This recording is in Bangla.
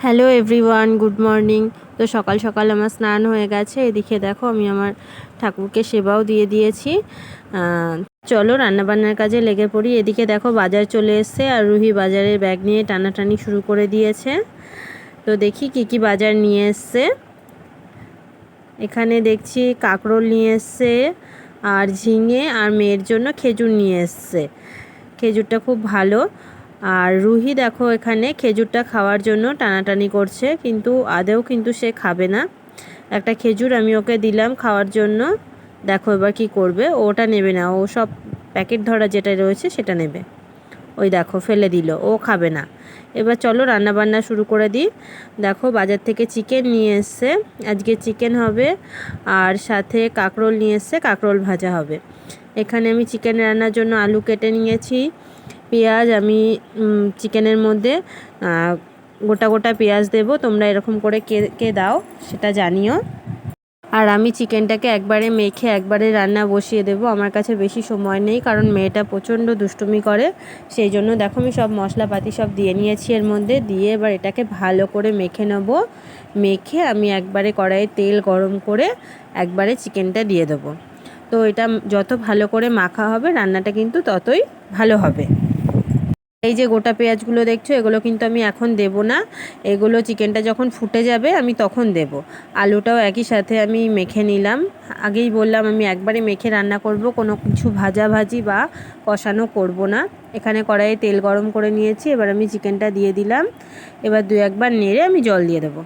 Hello everyone, good morning. তো সকাল সকাল আমার স্নান হয়ে গেছে। এদিকে দেখো আমি আমার ঠাকুরকে সেবাও দিয়ে দিয়েছি। চলো রান্নাবান্নার কাজে লেগে পড়ি। এদিকে দেখো বাজার চলে এসছে আর রুহি বাজারের ব্যাগ নিয়ে টানাটানি শুরু করে দিয়েছে। তো দেখি কি কি বাজার নিয়ে এসছে। এখানে দেখছি কাঁকরোল নিয়ে এসছে আর ঝিঙে, আর মেয়ের জন্য খেজুর নিয়ে এসছে। খেজুরটা খুব ভালো। আর রুহি দেখো এখানে খেজুরটা খাওয়ার জন্য টানাটানি করছে, কিন্তু আদেও কিন্তু সে খাবে না। একটা খেজুর আমি ওকে দিলাম খাওয়ার জন্য। দেখো এবার কি করবে, ওটা নেবে না, ও সব প্যাকেট ধরা যেটা রয়েছে সেটা নেবে। ওই দেখো ফেলে দিল, ও খাবে না। এবার চলো রান্নাবান্না শুরু করে দিই। দেখো বাজার থেকে চিকেন নিয়ে এসছে, আজকে চিকেন হবে। আর সাথে কাঁকরোল নিয়ে এসছে, কাঁকরোল ভাজা হবে। এখানে আমি চিকেন রান্নার জন্য আলু কেটে নিয়েছি। পেঁয়াজ আমি চিকেনের মধ্যে গোটা গোটা পেঁয়াজ দেবো, তোমরা এরকম করে কে দাও সেটা জানিও। আর আমি চিকেনটাকে একবারে মেখে একবারে রান্না বসিয়ে দেবো। আমার কাছে বেশি সময় নেই, কারণ মেয়েটা প্রচণ্ড দুষ্টুমি করে। সেই জন্য দেখো আমি সব মশলাপাতি সব দিয়ে নিয়েছি এর মধ্যে, দিয়ে এবার এটাকে ভালো করে মেখে নেব। মেখে আমি একবারে কড়াইয়ে তেল গরম করে একবারে চিকেনটা দিয়ে দেবো। তো এটা যত ভালো করে মাখা হবে রান্নাটা কিন্তু ততই ভালো হবে। এই যে গোটা পেঁয়াজগুলো দেখছো, এগুলো কিন্তু আমি এখন দেব না, এগুলো চিকেনটা যখন ফুটে যাবে আমি তখন দেব। আলুটাও একই সাথে আমি মেখে নিলাম। আগেই বললাম আমি একবারে মেখে রান্না করব, কোনো কিছু ভাজাভাজি বা কষানো করব না। এখানে কড়াইয়ে তেল গরম করে নিয়েছি, এবার আমি চিকেনটা দিয়ে দিলাম। এবার দু একবার নেড়ে আমি জল দিয়ে দেবো।